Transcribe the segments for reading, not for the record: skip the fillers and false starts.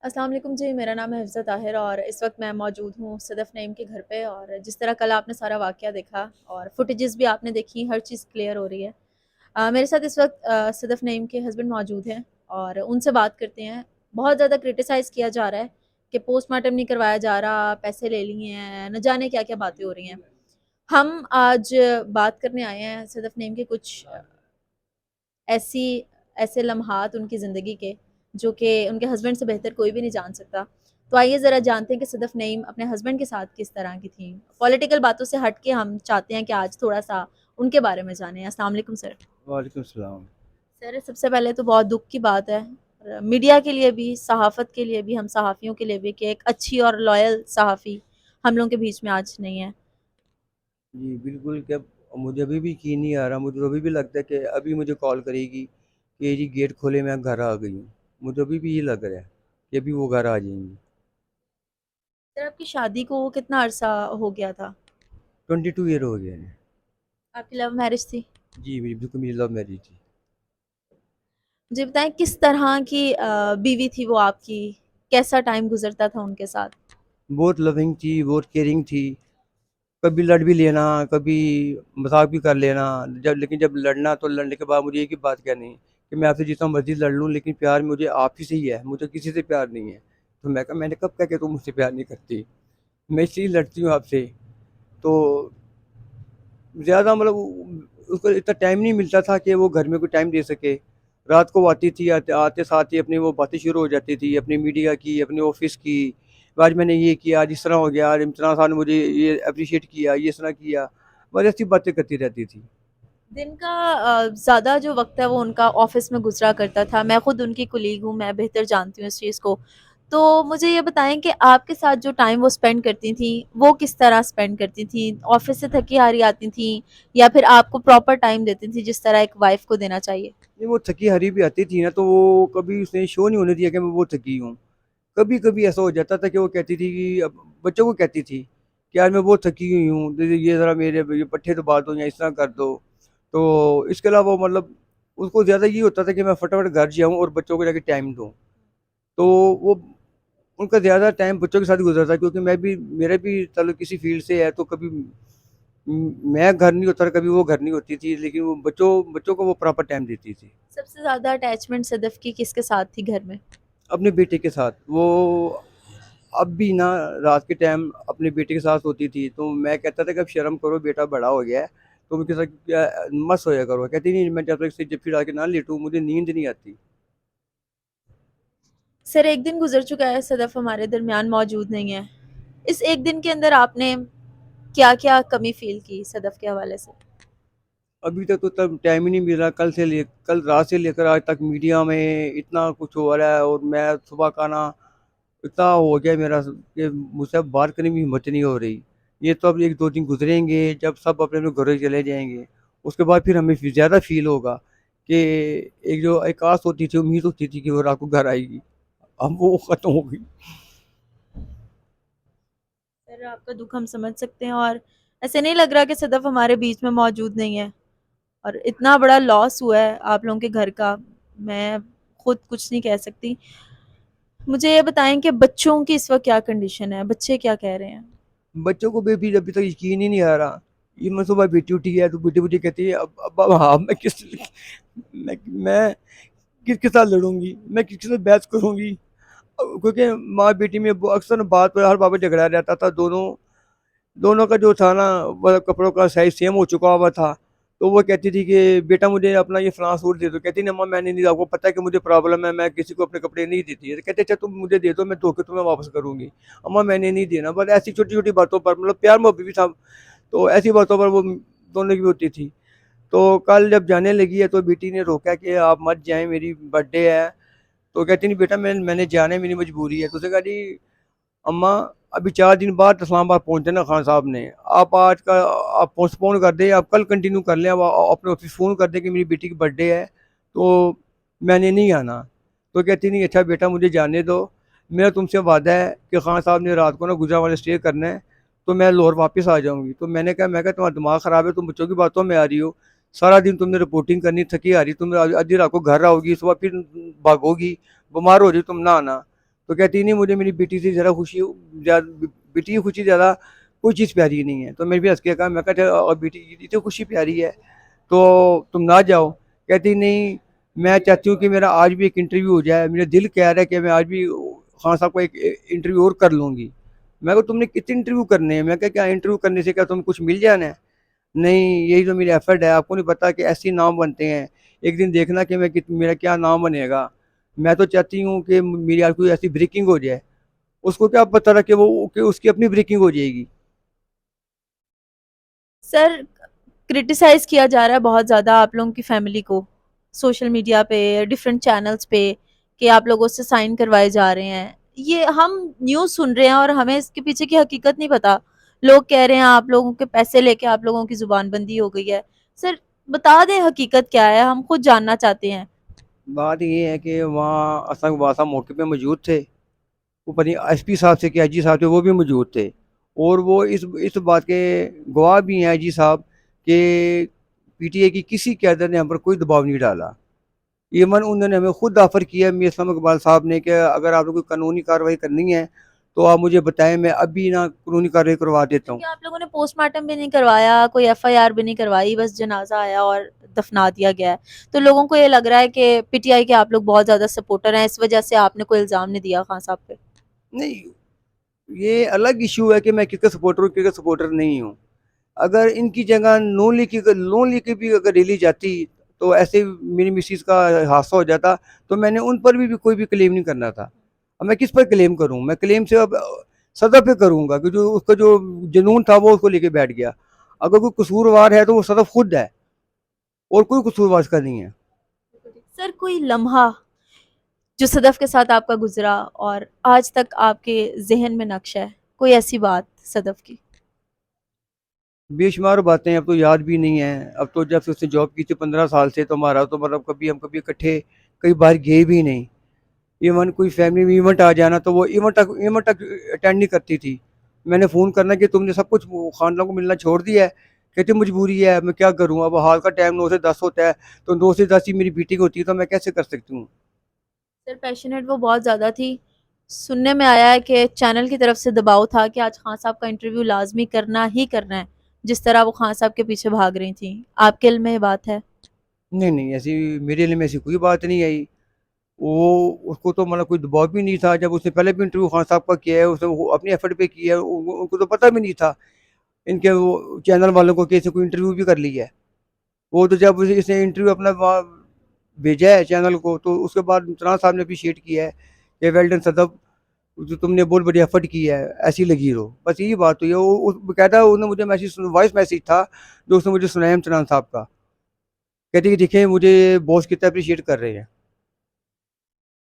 अस्सलाम वालेकुम जी, मेरा नाम है हिफ़्ज़त ताहिर और इस वक्त मैं मौजूद हूँ सदफ़ नईम के घर पे। और जिस तरह कल आपने सारा वाक़या देखा और फुटेजेस भी आपने देखी, हर चीज़ क्लियर हो रही है। मेरे साथ इस वक्त सदफ़ नईम के हस्बैंड मौजूद हैं और उनसे बात करते हैं। बहुत ज़्यादा क्रिटिसाइज़ किया जा रहा है कि पोस्टमार्टम नहीं करवाया जा रहा, पैसे ले लिए हैं, न जाने क्या-क्या बातें हो रही हैं। हम आज बात करने आए हैं सदफ़ नईम के कुछ ऐसी ऐसे लम्हात उनकी ज़िंदगी के, जो कि उनके हस्बैंड से बेहतर कोई भी नहीं जान सकता। तो आइए ज़रा जानते हैं कि सदफ़ नईम अपने हस्बैंड के साथ किस तरह की थीं। पॉलिटिकल बातों से हट के हम चाहते हैं कि आज थोड़ा-सा उनके बारे में जानें। अस्सलाम वालेकुम सर। वालेकुम सलाम। सर, सबसे पहले तो बहुत दुःख की बात है मीडिया के लिए भी, सहाफ़त के लिए भी, हम सहाफ़ियों के लिए भी, कि एक अच्छी और लॉयल सहाफ़ी हम लोगों के बीच में आज नहीं है। जी, बिल्कुल क्या मुझे अभी भी यकीन नहीं आ रहा, मुझे अभी भी लगता है कि अभी मुझे कॉल करेगी कि जी गेट खोले मैं घर आ गई हूँ। मुझे अभी भी ये लग रहा है कि अभी वो घर आ जाएँगी। सर, आपकी शादी को कितना अरसा हो गया था? 22 ईयर हो गए हैं। आपकी लव मैरिज थी? जी, बिल्कुल मेरी लव मैरिज थी। मुझे बताएँ किस तरह की बीवी थी वो आपकी? कैसा टाइम गुज़रता था उनके साथ? बहुत लविंग थी, बहुत केयरिंग थी। कभी लड़ भी लेना, कभी मज़ाक भी कर लेना। जब लड़ना तो लड़ने के बाद मुझे एक ही बात कहनी कि मैं आपसे जितना मर्ज़ी लड़ लूँ लेकिन प्यार मुझे आप ही से ही है, मुझे किसी से प्यार नहीं है। तो मैं कहा मैंने कब कहा कि तुम मुझसे प्यार नहीं करती? मैं इसलिए लड़ती हूँ आपसे। तो ज़्यादा मतलब उसको इतना टाइम नहीं मिलता था कि वो घर में कोई टाइम दे सके। रात को वो आती थी, आते आते साथ ही अपनी वो बातें शुरू हो जाती थी, अपनी मीडिया की, अपने ऑफ़िस की। आज मैंने ये किया, आज इस तरह हो गया, आज इमरान खान ने मुझे ये एप्रिशिएट किया, ये इस तरह किया। बस ऐसी बातें करती रहती थी। दिन का ज़्यादा जो वक़्त है वो उनका ऑफ़िस में गुज़रा करता था। मैं खुद उनकी कोलीग हूँ, मैं बेहतर जानती हूँ इस चीज़ को। तो मुझे ये बताएँ कि आपके साथ जो टाइम वो स्पेंड करती थीं, वो किस तरह स्पेंड करती थीं? ऑफ़िस से थकी-हारी आती थीं या फिर आपको प्रॉपर टाइम देती थीं जिस तरह एक वाइफ़ को देना चाहिए? नहीं, वो थकी-हारी भी आती थी ना, तो वो कभी उसने शो नहीं होने दिया कि मैं बहुत थकी हूँ। कभी-कभी ऐसा हो जाता था कि वो कहती थी कि अब बच्चों को कहती थी कि यार मैं बहुत थकी हुई हूँ, दीदी ये ज़रा मेरे ये पट्ठे तो बाँध दो या इस तरह कर दो। तो इसके अलावा वो मतलब उसको ज़्यादा ये होता था कि मैं फटाफट घर जाऊँ और बच्चों को जाके टाइम दूँ। तो वो उनका ज़्यादा टाइम बच्चों के साथ गुज़रता है, क्योंकि मैं भी मेरा भी ताल्लुक किसी फ़ील्ड से है, तो कभी मैं घर नहीं होता था, कभी वो घर नहीं होती थी, लेकिन वो बच्चों बच्चों को वो प्रॉपर टाइम देती थी। सबसे ज़्यादा अटैचमेंट सदफ़ की किसके साथ थी घर में? अपने बेटे के साथ वो अब भी ना रात के टाइम अपने बेटे के साथ होती थी, तो मैं कहता था कि अब शर्म करो, बेटा बड़ा हो गया है, तुम उसके साथ क्या मत सोया करो। कहती नहीं, मैं जब तक इससे जब फिर आके ना लेटूँ मुझे नींद नहीं आती। सर, 1 दिन गुज़र चुका है, सदफ़ हमारे दरमियान मौजूद नहीं है। इस 1 दिन के अंदर आपने क्या-क्या कमी फ़ील की सदफ़ के हवाले से? अभी तक तो तब टाइम ही नहीं मिला। कल रात से लेकर आज तक मीडिया में इतना कुछ हो रहा है, और मैं सुबह का ना इतना हो गया मेरा कि मुझसे अब बात करने की हिम्मत नहीं हो रही। ये तो अब 1-2 दिन गुजरेंगे, जब सब अपने-अपने घरों चले जाएँगे, उसके बाद फिर हमें फिर ज़्यादा फ़ील होगा कि एक जो एक आस होती थी, उम्मीद होती थी कि वो रात को घर आएगी, अब वो ख़त्म हो गई। सर, आपका दुःख हम समझ सकते हैं और ऐसे नहीं लग रहा कि सदफ़ हमारे बीच में मौजूद नहीं है और इतना बड़ा लॉस हुआ है आप लोगों के घर का, मैं खुद कुछ नहीं कह सकती। मुझे ये बताएँ कि बच्चों की इस वक़्त क्या कंडीशन है? बच्चे क्या कह रहे हैं? बच्चों को भी अभी तक यकीन ही नहीं आ रहा। ये मैं सुबह बेटी उठी है, तो बेटी मुझे कहती है, अब अब्बा हाँ, मैं मैं किसके साथ लड़ूँगी? मैं किसके साथ बहस करूँगी? क्योंकि माँ-बेटी में वो अक्सर ना बात पे हर बात पे झगड़ा रहता था। दोनों दोनों का जो था ना, मतलब कपड़ों का साइज़ सेम हो चुका हुआ था। तो वो कहती थी कि बेटा मुझे अपना ये फलाना सूट दे दो। कहती नहीं अम्मा मैंने नहीं, आपको पता है कि मुझे प्रॉब्लम है, मैं किसी को अपने कपड़े नहीं देती है। तो कहते अच्छा तुम मुझे दे दो, मैं धो के तुम्हें वापस करूँगी। अम्मा मैंने नहीं देना। बस ऐसी छोटी-छोटी बातों पर मतलब प्यार मोहब्बत भी था। तो ऐसी बातों पर वो दोनों की होती थी। तो कल जब जाने लगी है तो बेटी ने रोका कि आप मत जाएँ, मेरी बर्थडे है। तो कहती नहीं बेटा मैंने जाना है, मेरी मजबूरी है। तो उसने कहा जी अम्मा अभी 4 दिन बाद इस्लामाबाद पहुँचना खान साहब ने। आप आज का आप पोस्टपोन कर दें, आप कल कंटिन्यू कर लें। अब अपने ऑफ़िस फ़ोन कर दें कि मेरी बेटी की बर्थडे है, तो मैंने नहीं आना। तो कहती नहीं अच्छा बेटा मुझे जाने दो, मेरा तुमसे वादा है कि खान साहब ने रात को ना गुजरांवाला स्टे करना है, तो मैं लाहौर वापस आ जाऊँगी। तो मैं कहा तुम्हारा दिमाग ख़राब है, तुम बच्चों की बातों में आ रही हो। सारा दिन तुमने रिपोर्टिंग करनी, थकी हारी तुम आधी रात को घर आओगी, सुबह फिर भागोगी, बीमार हो रही तुम ना आना। तो कहती नहीं मुझे मेरी बेटी से ज़रा खुशी बेटी की खुशी ज़्यादा कोई चीज़ प्यारी नहीं है। तो मैं भी हंस के कहा, मैं कहा चल और बेटी की तो खुशी प्यारी है तो तुम ना जाओ। कहती नहीं, मैं चाहती हूँ कि मेरा आज भी एक इंटरव्यू हो जाए, मेरा दिल कह रहा है कि मैं आज भी खान साहब को एक इंटरव्यू और कर लूँगी। मैं कहा तुमने कितने इंटरव्यू करने हैं? मैं कहा क्या इंटरव्यू करने से क्या तुम्हें कुछ मिल जाना है? नहीं, यही तो मेरी एफर्ट है, आपको नहीं पता कि ऐसे ही नाम बनते हैं। एक दिन देखना कि मेरा क्या नाम बनेगा। मैं तो चाहती हूँ कि मेरी आज कोई ऐसी ब्रेकिंग हो जाए, उसको क्या पता था कि उसकी अपनी ब्रेकिंग हो जाएगी। सर, क्रिटिसाइज़ किया जा रहा है बहुत ज़्यादा आप लोगों की फैमिली को, सोशल मीडिया पे, डिफरेंट चैनल्स पे, कि आप लोगों से साइन करवाए जा रहे हैं। ये हम न्यूज़ सुन रहे हैं और हमें इसके पीछे की हकीकत नहीं पता। लोग कह रहे हैं आप लोगों के पैसे लेके आप लोगों की ज़ुबानबंदी हो गई है। सर, बता दें हकीकत क्या है? हम खुद जानना चाहते हैं। बात ये है कि वहाँ असंग वासा मौके पे मौजूद थे, वो पता नहीं एसपी साहब थे कि आईजी साहब थे, वो भी मौजूद थे। और वो इस बात के गवाह भी हैं आईजी साहब कि पीटीए की किसी कैडर ने हम पर कोई दबाव नहीं डाला। इवन उन्होंने हमें खुद ऑफर किया मियां इस्लाम इकबाल साहब ने कि अगर आप लोग को कानूनी कार्रवाई करनी है तो आप मुझे बताएं, मैं अभी ना कानूनी कार्रवाई करवा देता हूँ। क्योंकि आप लोगों ने पोस्टमार्टम भी नहीं करवाया, कोई एफआईआर भी नहीं करवाई, बस जनाजा आया और दफना दिया गया है। तो लोगों को ये लग रहा है कि पीटीआई के आप लोग बहुत ज़्यादा सपोर्टर हैं, इस वजह से आपने कोई इल्ज़ाम नहीं दिया खान साहब पे। नहीं, ये अलग इशू है कि मैं क्रिकेट सपोर्टर हूँ, क्रिकेट सपोर्टर नहीं हूँ। अगर इनकी जगह लोन लेके भी अगर ले ली जाती तो ऐसे मेरी मिसिस का हादसा हो जाता, तो मैंने उन पर भी कोई भी क्लेम नहीं करना था। अब मैं किस पर क्लेम करूं? मैं क्लेम से अब सदर पे करूंगा कि जो उसका जो जुनून था वो उसको लेके बैठ गया। अगर कोई कसूरवार है तो वो सदर खुद है, और कोई कसूरवार इसका नहीं है। सर, कोई लम्हा जो सदफ के साथ आपका गुजरा और आज तक आपके जहन में नक्श है, कोई ऐसी बात सदफ की? बेशुमार बातें अब तो याद भी नहीं है। अब तो जब से उसने जॉब की थी 15 साल से, तो हमारा तो मतलब कभी हम कभी इकट्ठे कई बार गए भी नहीं। इवन कोई फैमिली में इवेंट आ जाना तो वो इवेंट तक अटेंड नहीं करती थी। मैंने फ़ोन करना कि तुमने सब कुछ खानदान को मिलना छोड़ दिया है। कहती मजबूरी है, मैं क्या करूँ? अब हाल का टाइम 9 से 10 होता है, तो 9 से 10 ही मेरी मीटिंग होती है, तो मैं कैसे कर सकती हूँ? सर, पैशनेट वो बहुत ज़्यादा थी। सुनने में आया है कि चैनल की तरफ से दबाव था कि आज खान साहब का इंटरव्यू लाजमी करना ही करना है, जिस तरह वो खान साहब के पीछे भाग रही थी। आपके इल्म में ये बात है? नहीं नहीं, ऐसी मेरे लिए में ऐसी कोई बात नहीं आई। वो उसको तो मतलब कोई दबाव भी नहीं था। जब उसने पहले भी इंटरव्यू खान साहब का किया है, उसने वो अपनी एफर्ट पे किया है, उनको तो पता भी नहीं था इनके वो चैनल वालों को कि इसने कोई इंटरव्यू भी कर लिया है। वो तो जब इसने इंटरव्यू अपना वहाँ भेजा है चैनल को, तो उसके बाद इमरान साहब ने अप्रिशिएट किया है कि वेल डन सदब, जो तुमने बहुत बड़ी एफर्ट की है, ऐसी लगी रहो। बस यही बात हुई है। वो कहता उन्होंने मुझे मैसेज, वॉइस मैसेज था जो उसने मुझे सुनाया इमरान साहब का। कहते कि देखें मुझे बॉस कितना अप्रिशिएट कर रहे हैं।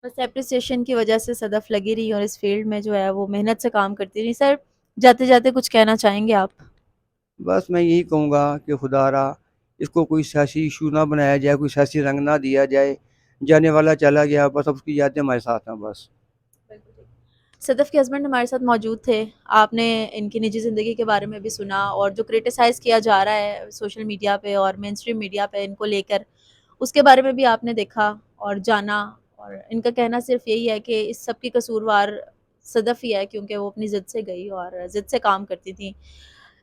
बस एप्रिसिएशन की वजह से सदफ लगी रही और इस फील्ड में जो है वो मेहनत से काम करती रही। सर, जाते जाते कुछ कहना चाहेंगे आप? बस मैं यही कहूँगा कि खुदारा इसको कोई सियासी इशू ना बनाया जाए, कोई सियासी रंग ना दिया जाए। जाने वाला चला गया, बस अब उसकी यादें हमारे साथ हैं बस। सदफ के हस्बैंड हमारे साथ मौजूद थे। आपने इनकी निजी ज़िंदगी के बारे में भी सुना और जो क्रिटिसाइज़ किया जा रहा है सोशल मीडिया पे और मेन स्ट्रीम मीडिया पे इनको लेकर, उसके बारे में भी आपने देखा और जाना। और इनका कहना सिर्फ यही है कि इस सब की कसूरवार सदफ ही है, क्योंकि वो अपनी ज़िद से गई और ज़िद से काम करती थी।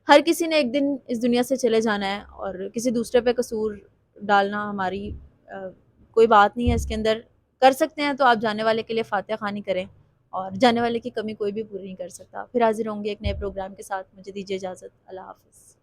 हर किसी ने एक दिन इस दुनिया से चले जाना है और किसी दूसरे पे कसूर डालना हमारी कोई बात नहीं है इसके अंदर। कर सकते हैं तो आप जाने वाले के लिए फातिहा खानी करें, और जाने वाले की कमी कोई भी पूरी नहीं कर सकता। फिर हाज़िर होंगे एक नए प्रोग्राम के साथ। मुझे दीजिए इजाज़त। अल्लाह हाफ़िज़।